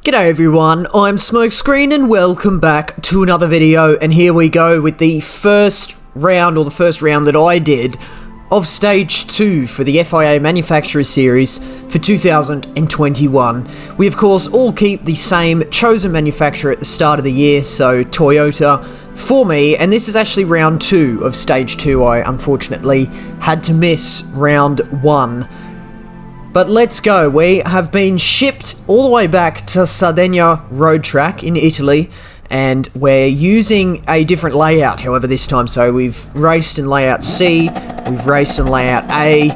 G'day everyone, I'm Smokescreen and welcome back to another video, and here we go with the first round that I did of Stage 2 for the FIA Manufacturers Series for 2021. We of course all keep the same chosen manufacturer at the start of the year, so Toyota for me, and this is actually round 2 of Stage 2. I unfortunately had to miss round 1. But let's go. We have been shipped all the way back to Sardinia road track in Italy, and we're using a different layout, however, this time. So we've raced in layout C, we've raced in layout A,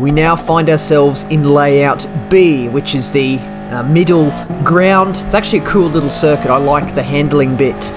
we now find ourselves in layout B, which is the middle ground. It's actually a cool little circuit. I like the handling bit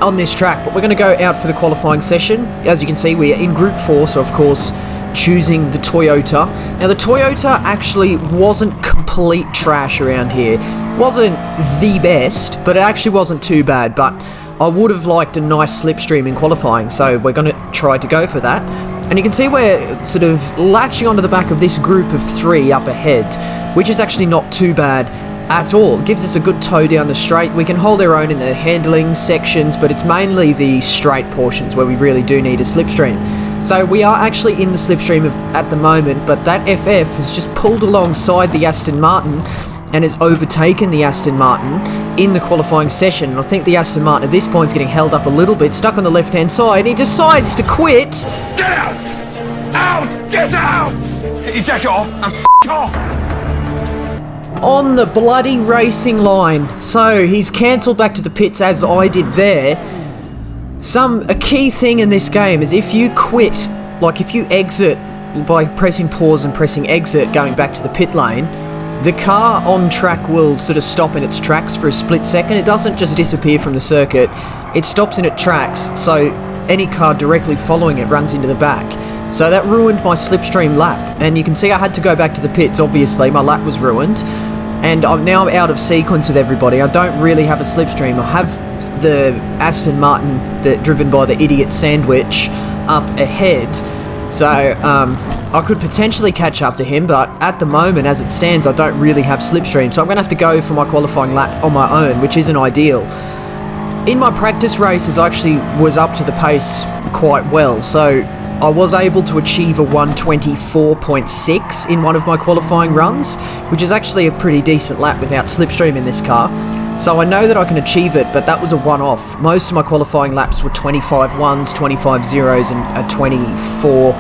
on this track, but we're going to go out for the qualifying session. As you can see, we are in Group 4, so of course choosing the Toyota. Now the Toyota actually wasn't complete trash around here. Wasn't the best, but it actually wasn't too bad, but I would have liked a nice slipstream in qualifying, so we're going to try to go for that. And you can see we're sort of latching onto the back of this group of 3 up ahead, which is actually not too bad at all. It gives us a good tow down the straight. We can hold our own in the handling sections, but it's mainly the straight portions where we really do need a slipstream. So we are actually in the slipstream at the moment, but that FF has just pulled alongside the Aston Martin and has overtaken the Aston Martin in the qualifying session. And I think the Aston Martin at this point is getting held up a little bit, stuck on the left-hand side, and he decides to quit. Get out! Out! Get out! Get your jacket off and f*** off! On the bloody racing line. So he's cancelled back to the pits as I did there. A key thing in this game is if you quit, like if you exit by pressing pause and pressing exit going back to the pit lane, the car on track will sort of stop in its tracks for a split second. It doesn't just disappear from the circuit, it stops in its tracks, so any car directly following it runs into the back. So that ruined my slipstream lap, and you can see I had to go back to the pits. Obviously my lap was ruined, and I'm now out of sequence with everybody. I don't really have a slipstream. I have the Aston Martin driven by the idiot Sandwich up ahead, so I could potentially catch up to him, but at the moment as it stands I don't really have slipstream, so I'm going to have to go for my qualifying lap on my own, which isn't ideal. In my practice races I actually was up to the pace quite well, so I was able to achieve a 124.6 in one of my qualifying runs, which is actually a pretty decent lap without slipstream in this car. So I know that I can achieve it, but that was a one-off. Most of my qualifying laps were 25 ones, 25 zeros, and a 24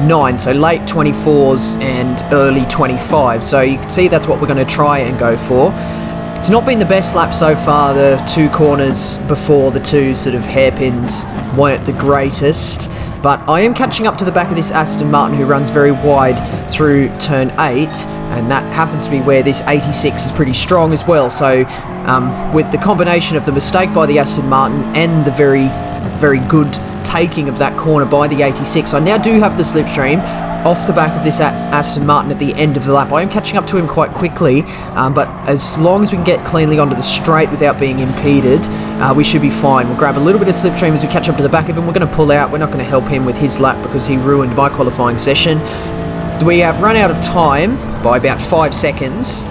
9, so late 24s and early 25. So you can see that's what we're going to try and go for. It's not been the best lap so far. The 2 corners before the 2 sort of hairpins weren't the greatest, but I am catching up to the back of this Aston Martin who runs very wide through turn 8, and that happens to be where this 86 is pretty strong as well. So with the combination of the mistake by the Aston Martin and the very, very good taking of that corner by the 86, I now do have the slipstream off the back of this Aston Martin at the end of the lap. I am catching up to him quite quickly, but as long as we can get cleanly onto the straight without being impeded, we should be fine. We'll grab a little bit of slipstream as we catch up to the back of him. We're going to pull out. We're not going to help him with his lap because he ruined my qualifying session. We have run out of time by about 5 seconds,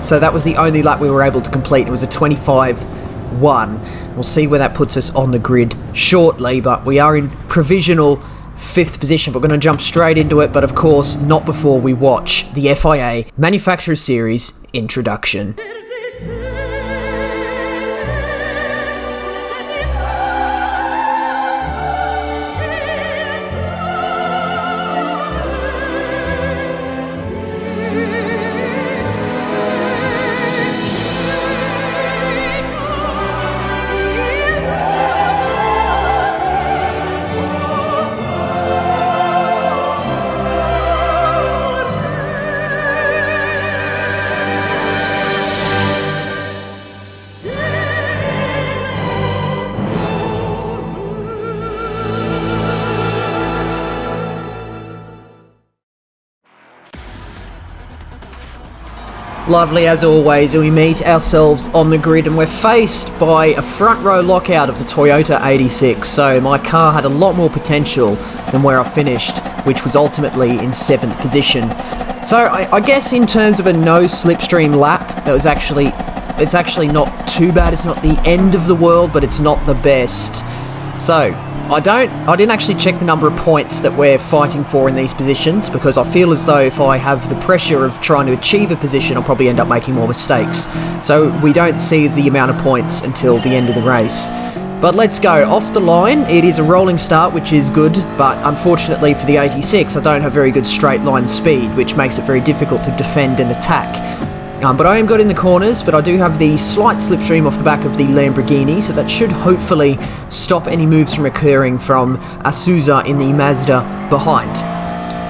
so that was the only lap we were able to complete. It was a 25-1. We'll see where that puts us on the grid shortly, but we are in provisional 5th position. We're going to jump straight into it, but of course not before we watch the FIA Manufacturers Series introduction. Lovely as always, and we meet ourselves on the grid and we're faced by a front row lockout of the Toyota 86, so my car had a lot more potential than where I finished, which was ultimately in 7th position. So I guess in terms of a no slipstream lap, that was actually it's actually not too bad. It's not the end of the world, but it's not the best. So, I didn't actually check the number of points that we're fighting for in these positions, because I feel as though if I have the pressure of trying to achieve a position, I'll probably end up making more mistakes. So we don't see the amount of points until the end of the race. But let's go. Off the line, it is a rolling start, which is good, but unfortunately for the 86, I don't have very good straight line speed, which makes it very difficult to defend and attack. But I am good in the corners, but I do have the slight slipstream off the back of the Lamborghini, so that should hopefully stop any moves from occurring from Asus in the Mazda behind.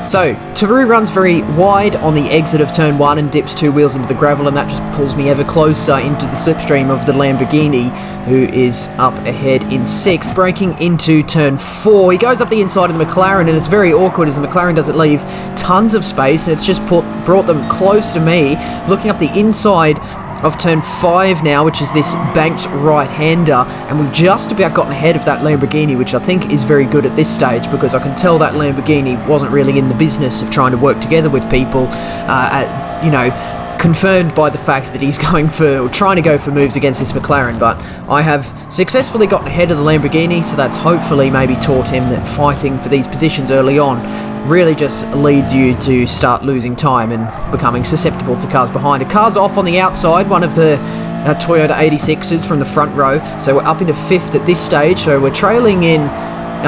So, Taru runs very wide on the exit of turn 1 and dips 2 wheels into the gravel, and that just pulls me ever closer into the slipstream of the Lamborghini, who is up ahead in 6th, braking into turn 4. He goes up the inside of the McLaren, and it's very awkward as the McLaren doesn't leave tons of space, and it's just brought them close to me. Looking up the inside of turn 5 now, which is this banked right-hander, and we've just about gotten ahead of that Lamborghini, which I think is very good at this stage, because I can tell that Lamborghini wasn't really in the business of trying to work together with people, confirmed by the fact that he's trying to go for moves against this McLaren. But I have successfully gotten ahead of the Lamborghini, so that's hopefully maybe taught him that fighting for these positions early on really just leads you to start losing time and becoming susceptible to cars behind. A car's off on the outside, one of the Toyota 86s from the front row, so we're up into 5th at this stage, so we're trailing in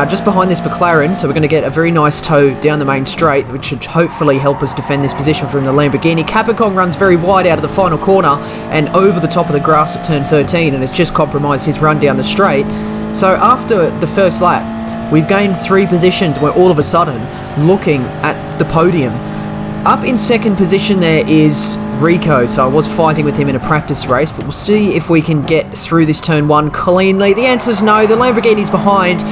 just behind this McLaren, so we're going to get a very nice tow down the main straight, which should hopefully help us defend this position from the Lamborghini. Capicong runs very wide out of the final corner and over the top of the grass at turn 13, and it's just compromised his run down the straight. So after the first lap, we've gained 3 positions. We're all of a sudden looking at the podium. Up in 2nd position there is Rico, so I was fighting with him in a practice race, but we'll see if we can get through this turn 1 cleanly. The answer's no. The Lamborghini's behind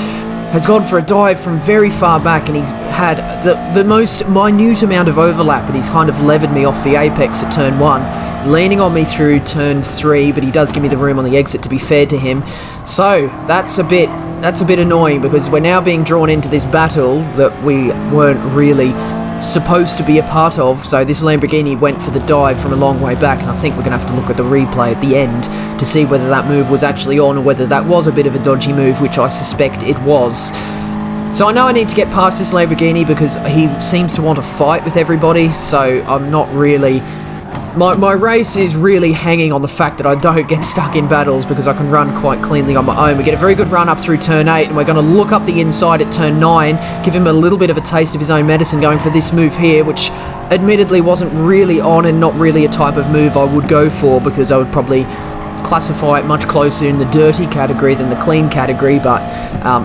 has gone for a dive from very far back, and he had the most minute amount of overlap, and he's kind of levered me off the apex at turn 1, leaning on me through turn 3, but he does give me the room on the exit, to be fair to him. So that's a bit annoying, because we're now being drawn into this battle that we weren't really supposed to be a part of. So this Lamborghini went for the dive from a long way back, and I think we're going to have to look at the replay at the end to see whether that move was actually on, or whether that was a bit of a dodgy move, which I suspect it was. So I know I need to get past this Lamborghini, because he seems to want to fight with everybody, so I'm not really... My race is really hanging on the fact that I don't get stuck in battles, because I can run quite cleanly on my own. We get a very good run up through turn 8, and we're going to look up the inside at turn 9, give him a little bit of a taste of his own medicine going for this move here, which admittedly wasn't really on and not really a type of move I would go for, because I would probably classify it much closer in the dirty category than the clean category. But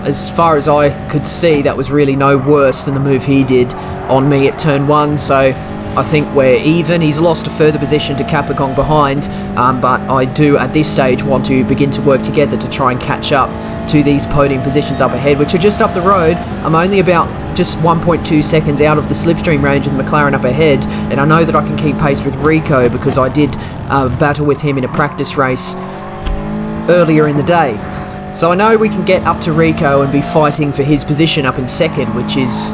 as far as I could see, that was really no worse than the move he did on me at turn 1, so I think we're even. He's lost a further position to Capicong behind, but I do at this stage want to begin to work together to try and catch up to these podium positions up ahead, which are just up the road. I'm only about just 1.2 seconds out of the slipstream range of the McLaren up ahead, and I know that I can keep pace with Rico, because I did battle with him in a practice race earlier in the day. So I know we can get up to Rico and be fighting for his position up in 2nd, which is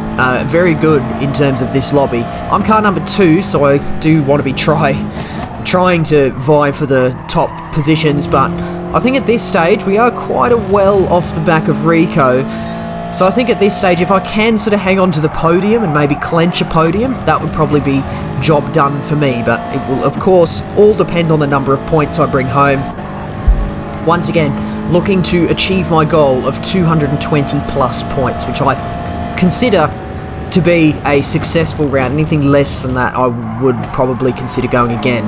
very good in terms of this lobby. I'm car number 2, so I do want to be trying to vie for the top positions, but I think at this stage we are quite a well off the back of Rico. So I think at this stage, if I can sort of hang on to the podium and maybe clench a podium, that would probably be job done for me, but it will of course all depend on the number of points I bring home. Once again, looking to achieve my goal of 220 plus points, which I consider to be a successful round. Anything less than that I would probably consider going again.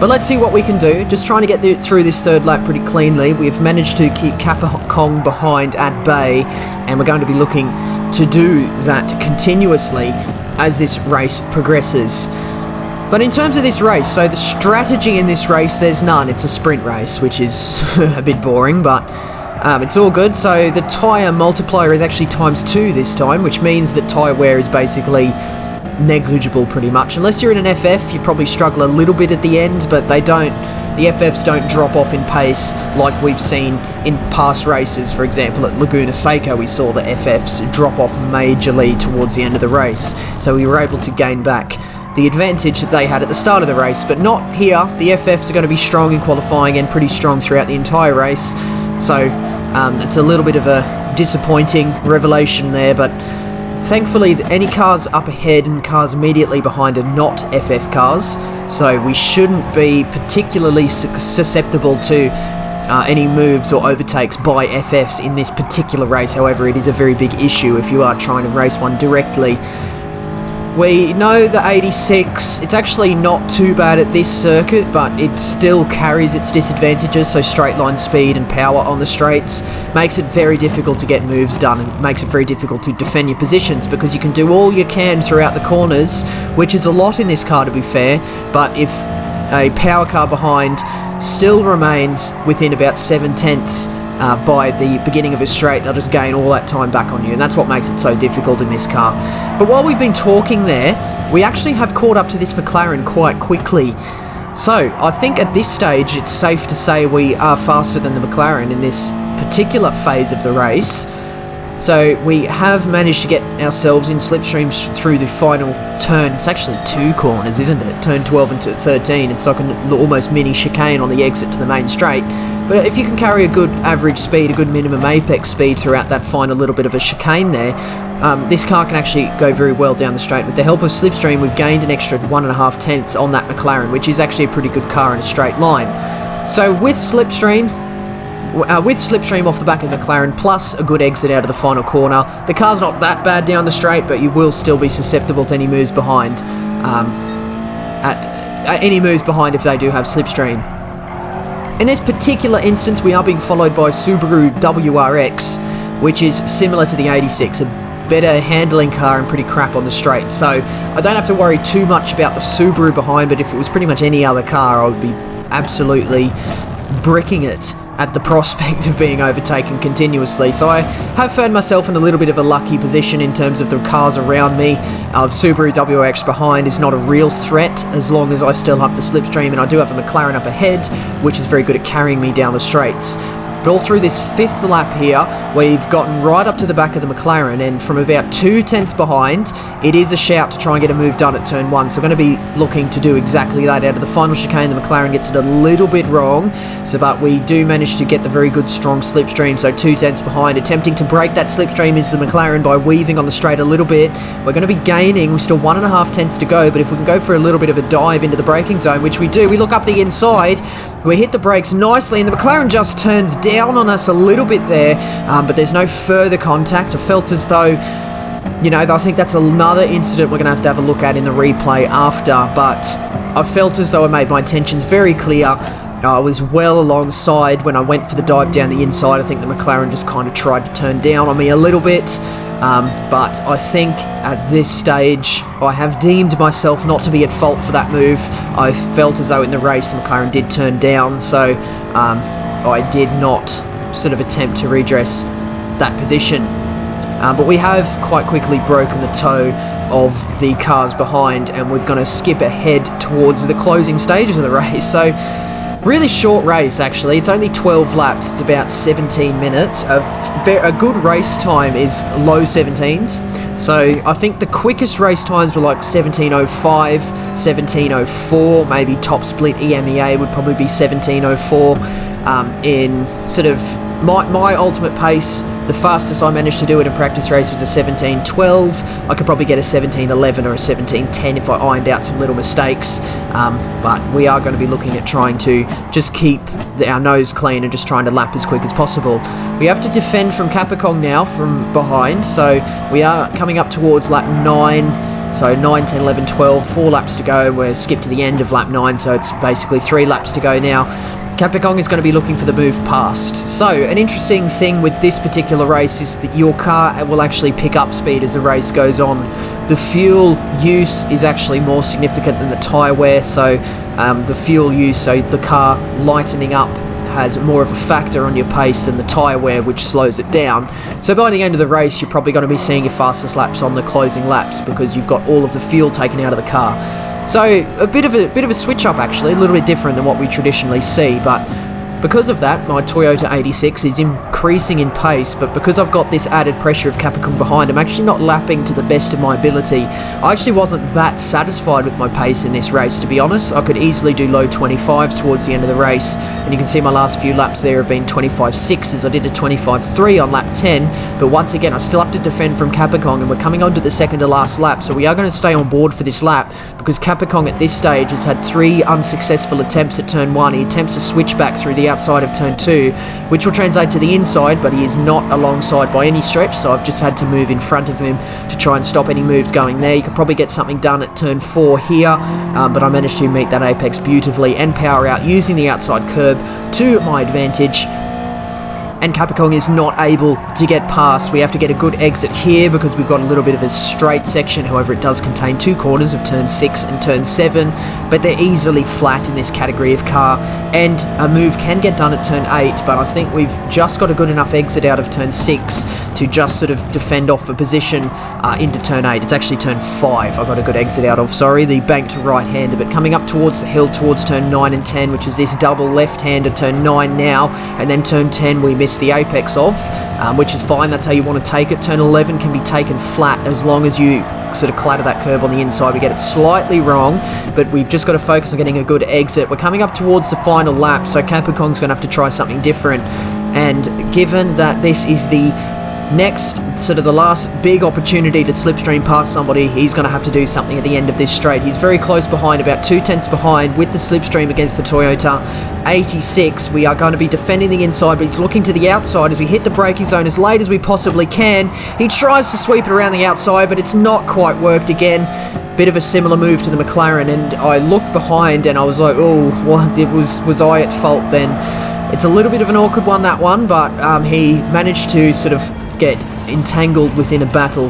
But let's see what we can do. Just trying to get through this 3rd lap pretty cleanly. We've managed to keep Capicong behind at bay, and we're going to be looking to do that continuously as this race progresses. But in terms of this race, so the strategy in this race, there's none. It's a sprint race, which is a bit boring, but it's all good. So the tyre multiplier is actually ×2 this time, which means that tyre wear is basically negligible pretty much. Unless you're in an FF, you probably struggle a little bit at the end, but they don't. The FFs don't drop off in pace like we've seen in past races. For example, at Laguna Seca, we saw the FFs drop off majorly towards the end of the race, so we were able to gain back the advantage that they had at the start of the race, but not here. The FFs are going to be strong in qualifying and pretty strong throughout the entire race, so it's a little bit of a disappointing revelation there, but thankfully any cars up ahead and cars immediately behind are not FF cars, so we shouldn't be particularly susceptible to any moves or overtakes by FFs in this particular race. However, it is a very big issue if you are trying to race one directly. We know the 86, it's actually not too bad at this circuit, but it still carries its disadvantages, so straight line speed and power on the straights makes it very difficult to get moves done, and makes it very difficult to defend your positions, because you can do all you can throughout the corners, which is a lot in this car to be fair, but if a power car behind still remains within about 7/10 by the beginning of a straight, they'll just gain all that time back on you, and that's what makes it so difficult in this car. But while we've been talking there, we actually have caught up to this McLaren quite quickly. So I think at this stage it's safe to say we are faster than the McLaren in this particular phase of the race. So we have managed to get ourselves in slipstreams through the final turn. It's actually 2 corners, isn't it? Turn 12 and 13. It's like an almost mini chicane on the exit to the main straight. But if you can carry a good average speed, a good minimum apex speed throughout that final little bit of a chicane there, this car can actually go very well down the straight. With the help of slipstream, we've gained an extra 1.5 tenths on that McLaren, which is actually a pretty good car in a straight line. So with slipstream off the back of the McLaren, plus a good exit out of the final corner, the car's not that bad down the straight, but you will still be susceptible to any moves behind. Any moves behind if they do have slipstream. In this particular instance, we are being followed by Subaru WRX, which is similar to the 86, a better handling car and pretty crap on the straight. So I don't have to worry too much about the Subaru behind, but if it was pretty much any other car, I would be absolutely bricking it at the prospect of being overtaken continuously. So I have found myself in a little bit of a lucky position in terms of the cars around me. Subaru WRX behind is not a real threat as long as I still have the slipstream, and I do have a McLaren up ahead, which is very good at carrying me down the straights. But all through this 5th lap here, we've gotten right up to the back of the McLaren, and from about 2 tenths behind, it is a shout to try and get a move done at turn 1. So we're going to be looking to do exactly that. Out of the final chicane, the McLaren gets it a little bit wrong, but we do manage to get the very good strong slipstream, so 2 tenths behind. Attempting to break that slipstream is the McLaren by weaving on the straight a little bit. We're going to be gaining, we're still 1.5 tenths to go, but if we can go for a little bit of a dive into the braking zone, which we do, we look up the inside, we hit the brakes nicely, and the McLaren just turns down on us a little bit there, but there's no further contact. I felt as though, you know, I think that's another incident we're going to have a look at in the replay after, but I felt as though I made my intentions very clear. I was well alongside when I went for the dive down the inside. I think the McLaren just kind of tried to turn down on me a little bit, but I think at this stage I have deemed myself not to be at fault for that move. I felt as though in the race the McLaren did turn down, so I did not sort of attempt to redress that position. But we have quite quickly broken the toe of the cars behind, and we're going to skip ahead towards the closing stages of the race. So really short race actually, it's only 12 laps, it's about 17 minutes. A good race time is low 17s, so I think the quickest race times were like 17:05, 17:04, maybe top split EMEA would probably be 17:04. In sort of my ultimate pace, the fastest I managed to do it in practice race was a 17:12. I could probably get a 17:11 or a 17:10 if I ironed out some little mistakes, but we are going to be looking at trying to just keep our nose clean and just trying to lap as quick as possible. We have to defend from Capicong now from behind, so we are coming up towards lap 9. So 9, 10, 11, 12, 4 laps to go. We're skipped to the end of lap 9, so it's basically 3 laps to go now. Capicong is going to be looking for the move past. So, an interesting thing with this particular race is that your car will actually pick up speed as the race goes on. The fuel use is actually more significant than the tyre wear, so the fuel use, so the car lightening up has more of a factor on your pace than the tyre wear, which slows it down. So by the end of the race, you're probably going to be seeing your fastest laps on the closing laps because you've got all of the fuel taken out of the car. So a bit of a switch up actually, a little bit different than what we traditionally see, but because of that, my Toyota 86 is increasing in pace, but because I've got this added pressure of Capcom behind, I'm actually not lapping to the best of my ability. I actually wasn't that satisfied with my pace in this race, to be honest. I could easily do low 25s towards the end of the race, and you can see my last few laps there have been 25.6s. I did a 25.3 on lap 10, but once again, I still have to defend from Capcom, and we're coming on to the second to last lap, so we are going to stay on board for this lap, because Capcom at this stage has had 3 unsuccessful attempts at turn 1. He attempts a switchback through the outside of turn 2, which will translate to the inside, but he is not alongside by any stretch, so I've just had to move in front of him to try and stop any moves going there. You could probably get something done at turn 4 here, but I managed to meet that apex beautifully and power out using the outside curb to my advantage. And Capcom is not able to get past. We have to get a good exit here because we've got a little bit of a straight section. However, it does contain 2 corners of turn 6 and turn 7, but they're easily flat in this category of car, and a move can get done at turn 8, but I think we've just got a good enough exit out of turn 6 to just sort of defend off a position into turn 8. It's actually turn 5 I got a good exit out of, sorry, the banked right-hander, but coming up towards the hill towards turn 9 and 10, which is this double left-hander, turn 9 now, and then turn 10 we miss the apex of, which is fine. That's how you want to take it. Turn 11 can be taken flat as long as you sort of clatter that curb on the inside. We get it slightly wrong, but we've just got to focus on getting a good exit. We're coming up towards the final lap, so Capcom's going to have to try something different, and given that this is the next, sort of the last big opportunity to slipstream past somebody, he's going to have to do something at the end of this straight. He's very close behind, about 2/10 behind with the slipstream against the Toyota 86. We are going to be defending the inside, but he's looking to the outside as we hit the braking zone as late as we possibly can. He tries to sweep it around the outside, but it's not quite worked again. Bit of a similar move to the McLaren, and I looked behind and I was like, oh, what, was I at fault then? It's a little bit of an awkward one, that one, but he managed to sort of get entangled within a battle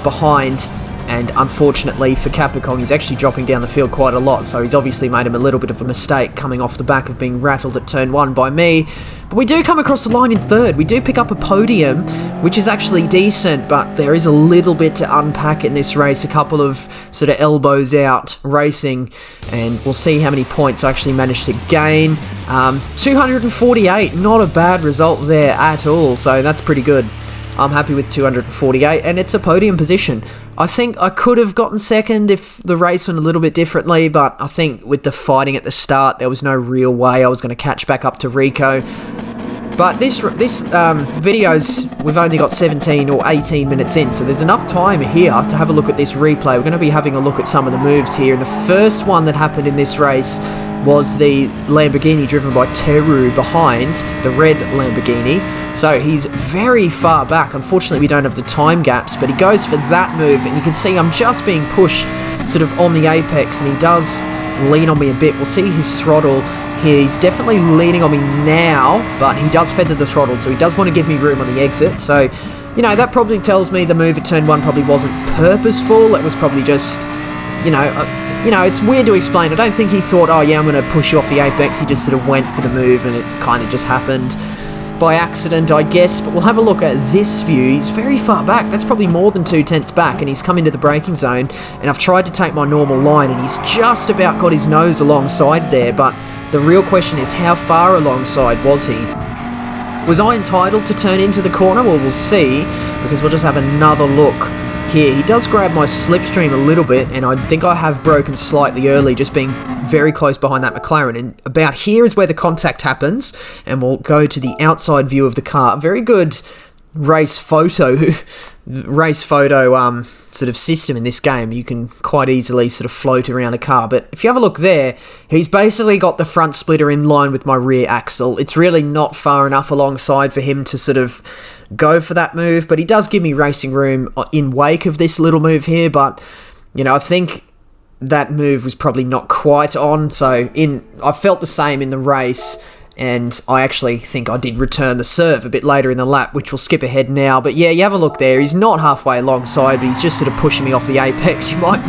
behind, and unfortunately for Capcom, he's actually dropping down the field quite a lot, so he's obviously made him a little bit of a mistake coming off the back of being rattled at turn 1 by me. But we do come across the line in third. We do pick up a podium, which is actually decent, but there is a little bit to unpack in this race. A couple of sort of elbows out racing, and we'll see how many points I actually managed to gain. 248, not a bad result there at all, so that's pretty good. I'm happy with 248, and it's a podium position. I think I could have gotten second if the race went a little bit differently, but I think with the fighting at the start, there was no real way I was going to catch back up to Rico. But this video's, we've only got 17 or 18 minutes in, so there's enough time here to have a look at this replay. We're going to be having a look at some of the moves here, and the first one that happened in this race was the Lamborghini driven by Teru behind the red Lamborghini. So he's very far back. Unfortunately, we don't have the time gaps, but he goes for that move, and you can see I'm just being pushed sort of on the apex, and he does lean on me a bit. We'll see his throttle here. He's definitely leaning on me now, but he does feather the throttle, so he does want to give me room on the exit. So, you know, that probably tells me the move at turn 1 probably wasn't purposeful. It was probably just, you know, it's weird to explain. I don't think he thought, oh yeah, I'm going to push you off the apex. He just sort of went for the move, and it kind of just happened by accident, I guess. But we'll have a look at this view. He's very far back. That's probably more than 2/10 back, and he's come into the braking zone, and I've tried to take my normal line, and he's just about got his nose alongside there. But the real question is, how far alongside was he? Was I entitled to turn into the corner? Well, we'll see, because we'll just have another look here. He does grab my slipstream a little bit, and I think I have broken slightly early, just being very close behind that McLaren. And about here is where the contact happens, and we'll go to the outside view of the car. Very good race photo sort of system in this game. You can quite easily sort of float around a car, but if you have a look there, he's basically got the front splitter in line with my rear axle. It's really not far enough alongside for him to sort of go for that move, but he does give me racing room in wake of this little move here. But, you know, I think that move was probably not quite on, so I felt the same in the race, and I actually think I did return the serve a bit later in the lap, which we'll skip ahead now. But yeah, you have a look there. He's not halfway alongside, but he's just sort of pushing me off the apex. You might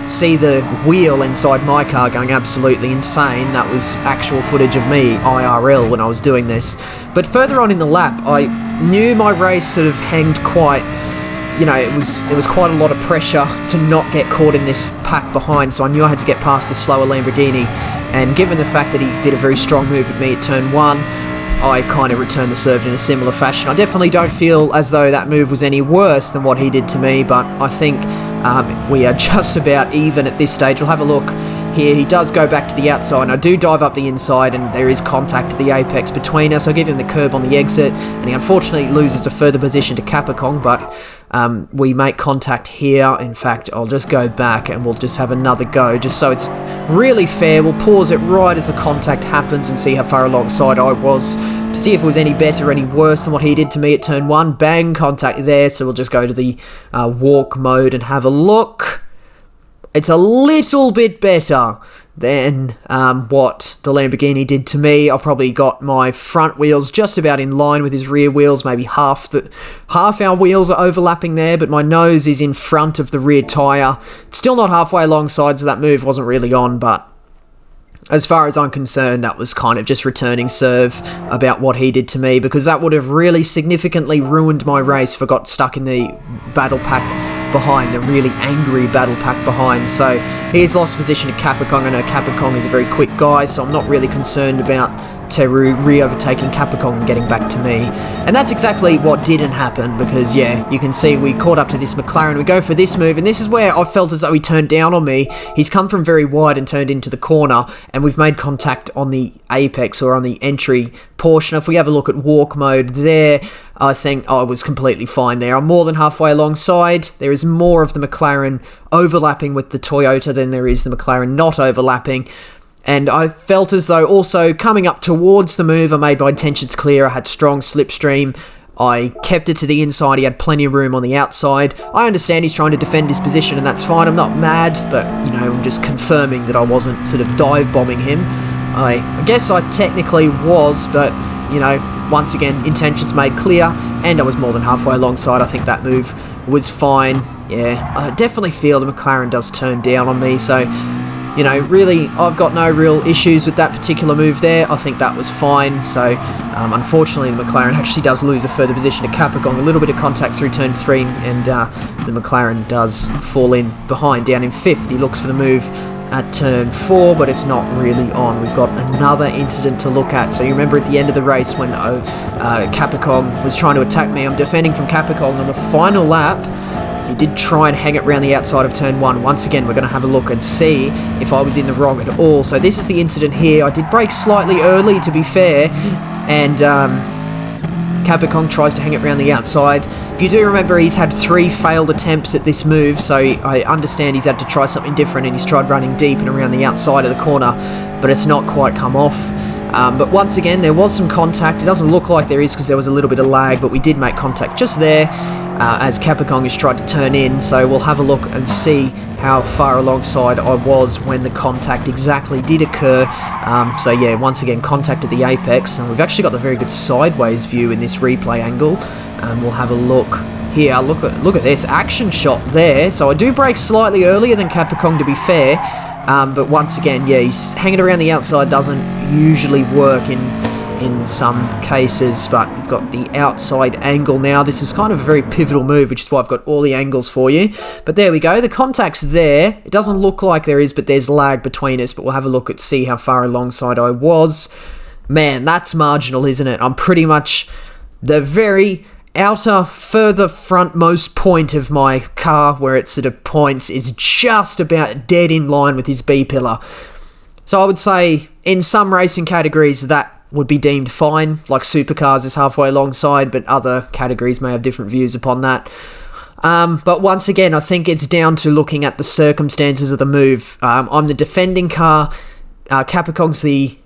see the wheel inside my car going absolutely insane. That was actual footage of me, IRL, when I was doing this. But further on in the lap, I knew my race sort of hanged quite... You know, it was quite a lot of pressure to not get caught in this pack behind, so I knew I had to get past the slower Lamborghini. And given the fact that he did a very strong move at me at turn 1, I kind of returned the serve in a similar fashion. I definitely don't feel as though that move was any worse than what he did to me, but I think we are just about even at this stage. We'll have a look here. He does go back to the outside, and I do dive up the inside, and there is contact at the apex between us. I give him the curb on the exit, and he unfortunately loses a further position to Capicong, but we make contact here. In fact, I'll just go back and we'll just have another go, just so it's really fair. We'll pause it right as the contact happens and see how far alongside I was, to see if it was any better or any worse than what he did to me at turn 1. Bang, contact there, so we'll just go to the walk mode and have a look. It's a little bit better than what the Lamborghini did to me. I've probably got my front wheels just about in line with his rear wheels. Maybe half our wheels are overlapping there, but my nose is in front of the rear tyre. It's still not halfway alongside, so that move wasn't really on, but as far as I'm concerned, that was kind of just returning serve about what he did to me, because that would have really significantly ruined my race if I got stuck in the battle pack behind, the really angry battle pack behind. So he's lost position to Capicong. I know Capicong is a very quick guy, so I'm not really concerned about Teru re-overtaking Capicong and getting back to me. And that's exactly what didn't happen, because yeah, you can see we caught up to this McLaren. We go for this move, and this is where I felt as though he turned down on me. He's come from very wide and turned into the corner, and we've made contact on the apex, or on the entry portion. If we have a look at walk mode there, I think I was completely fine there. I'm more than halfway alongside. There is more of the McLaren overlapping with the Toyota than there is the McLaren not overlapping. And I felt as though also coming up towards the move, I made my intentions clear. I had strong slipstream. I kept it to the inside. He had plenty of room on the outside. I understand he's trying to defend his position, and that's fine. I'm not mad, but, you know, I'm just confirming that I wasn't sort of dive-bombing him. I guess I technically was, but, you know, once again, intentions made clear, and I was more than halfway alongside. I think that move was fine. Yeah, I definitely feel the McLaren does turn down on me, so, you know, really, I've got no real issues with that particular move there. I think that was fine. So, unfortunately, the McLaren actually does lose a further position to Capicong. A little bit of contact through turn 3, and the McLaren does fall in behind, down in 5th. He looks for the move at turn 4, but it's not really on. We've got another incident to look at. So you remember at the end of the race when Capicong was trying to attack me, I'm defending from Capicong on the final lap. He did try and hang it around the outside of turn 1. Once again, we're going to have a look and see if I was in the wrong at all. So this is the incident here. I did brake slightly early, to be fair, and Capicong tries to hang it around the outside. If you do remember, he's had 3 failed attempts at this move, so I understand he's had to try something different, and he's tried running deep and around the outside of the corner, but it's not quite come off. But once again, there was some contact. It doesn't look like there is because there was a little bit of lag, but we did make contact just there as Capicong has tried to turn in. So we'll have a look and see how far alongside I was when the contact exactly did occur. So yeah, once again, contact at the apex, and we've actually got the very good sideways view in this replay angle. We'll have a look here. Look at this action shot there. So I do brake slightly earlier than Capicong, to be fair. But once again, yeah, he's hanging around the outside doesn't usually work in some cases, but we've got the outside angle now. This is kind of a very pivotal move, which is why I've got all the angles for you. But there we go, the contact's there. It doesn't look like there is, but there's lag between us, but we'll have a look at see how far alongside I was. Man, that's marginal, isn't it? I'm pretty much the very outer, further frontmost point of my car, where it sort of points, is just about dead in line with his B-pillar. So I would say, in some racing categories, that would be deemed fine, like supercars is halfway alongside, but other categories may have different views upon that. But once again, I think it's down to looking at the circumstances of the move. I'm the defending car, Capicong's the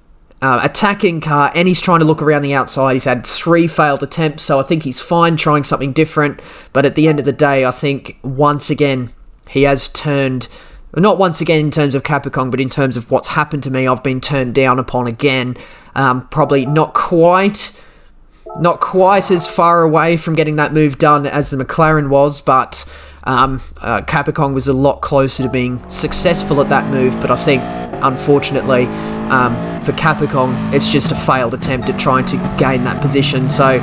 attacking car, and he's trying to look around the outside. He's had 3 failed attempts, so I think he's fine trying something different. But at the end of the day, I think once again he has turned, not once again in terms of Capicong, but in terms of what's happened to me, I've been turned down upon again. Probably not quite as far away from getting that move done as the McLaren was, but Capicong was a lot closer to being successful at that move. But I think, unfortunately, for Capicong, it's just a failed attempt at trying to gain that position. So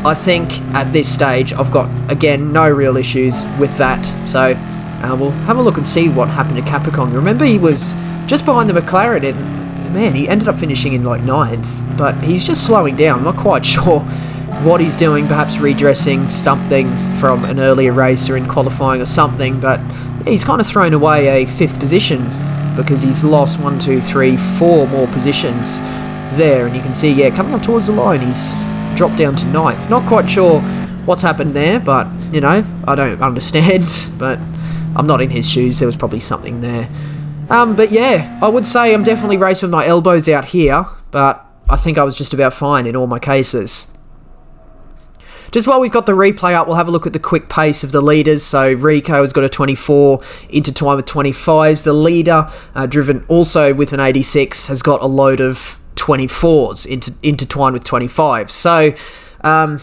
I think at this stage, I've got, again, no real issues with that. So we'll have a look and see what happened to Capicong. Remember, he was just behind the McLaren man, he ended up finishing in like 9th, but he's just slowing down. I'm not quite sure what he's doing, perhaps redressing something from an earlier race or in qualifying or something, but he's kind of thrown away a 5th position because he's lost 1, 2, 3, 4 more positions there, and you can see, yeah, coming up towards the line, he's dropped down to 9th. Not quite sure what's happened there, but, you know, I don't understand, but I'm not in his shoes. There was probably something there. But yeah, I would say I'm definitely racing with my elbows out here, but I think I was just about fine in all my cases. Just while we've got the replay up, we'll have a look at the quick pace of the leaders. So Rico has got a 24, intertwined with 25s. The leader, driven also with an 86, has got a load of 24s intertwined with 25s. So I'm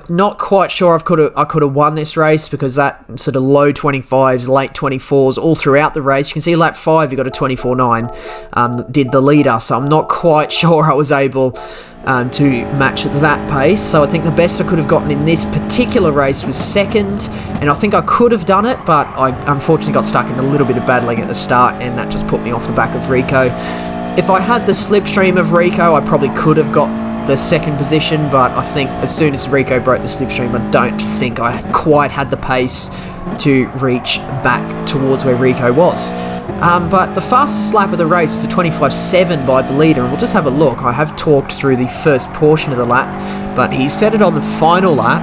not quite sure I could have won this race because that sort of low 25s, late 24s all throughout the race. You can see lap 5, you got a 24.9, did the leader. So I'm not quite sure I was able to match that pace. So I think the best I could have gotten in this particular race was 2nd, and I think I could have done it, but I unfortunately got stuck in a little bit of battling at the start, and that just put me off the back of Rico. If I had the slipstream of Rico, I probably could have got the 2nd position, but I think as soon as Rico broke the slipstream, I don't think I quite had the pace to reach back towards where Rico was. But the fastest lap of the race was a 25.7 by the leader, and we'll just have a look. I have talked through the first portion of the lap, but he set it on the final lap,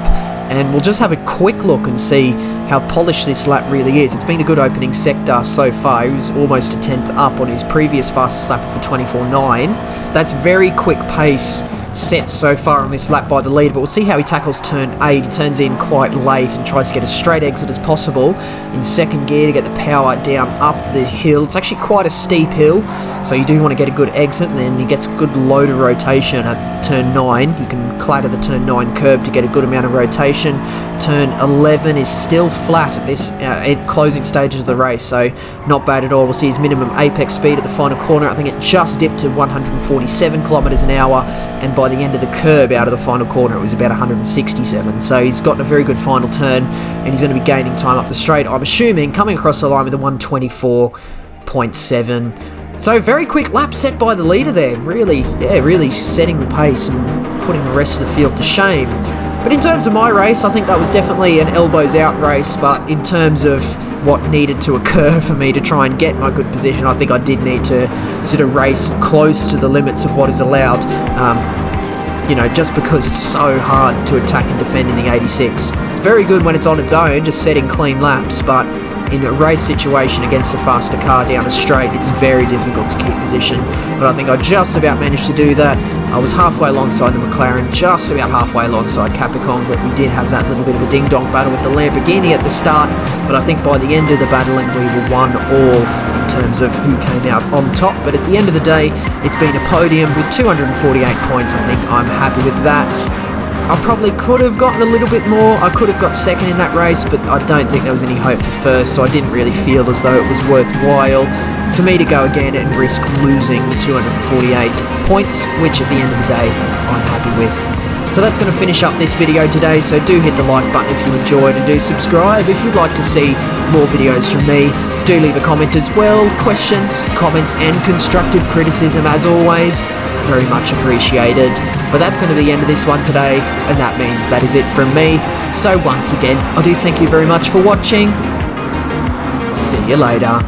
and we'll just have a quick look and see how polished this lap really is. It's been a good opening sector so far. He was almost a 10th up on his previous fastest lap for 24.9. That's very quick pace set so far on this lap by the leader, but we'll see how he tackles turn 8. He turns in quite late and tries to get a straight exit as possible in 2nd gear to get the power down up the hill. It's actually quite a steep hill, so you do want to get a good exit, and then he gets a good load of rotation at turn 9. You can clatter the turn 9 curb to get a good amount of rotation. Turn 11 is still flat at this closing stages of the race, so not bad at all. We'll see his minimum apex speed at the final corner. I think it just dipped to 147 kilometers an hour, and by the end of the curb out of the final corner it was about 167. So he's gotten a very good final turn, and he's going to be gaining time up the straight, I'm assuming, coming across the line with a 124.7. So very quick lap set by the leader there, really setting the pace and putting the rest of the field to shame. But in terms of my race, I think that was definitely an elbows out race, but in terms of what needed to occur for me to try and get my good position, I think I did need to sort of race close to the limits of what is allowed, you know, just because it's so hard to attack and defend in the 86. It's very good when it's on its own, just setting clean laps, but in a race situation against a faster car down a straight, it's very difficult to keep position. But I think I just about managed to do that. I was halfway alongside the McLaren, just about halfway alongside Capicom, but we did have that little bit of a ding-dong battle with the Lamborghini at the start. But I think by the end of the battling, we were 1 all in terms of who came out on top. But at the end of the day, it's been a podium with 248 points. I think I'm happy with that. I probably could have gotten a little bit more. I could have got 2nd in that race, but I don't think there was any hope for 1st, so I didn't really feel as though it was worthwhile for me to go again and risk losing the 248 points, which at the end of the day, I'm happy with. So that's going to finish up this video today, so do hit the like button if you enjoyed, and do subscribe if you'd like to see more videos from me. Do leave a comment as well. Questions, comments, and constructive criticism, as always, very much appreciated. But that's going to be the end of this one today, and that means that is it from me. So once again, I do thank you very much for watching. See you later.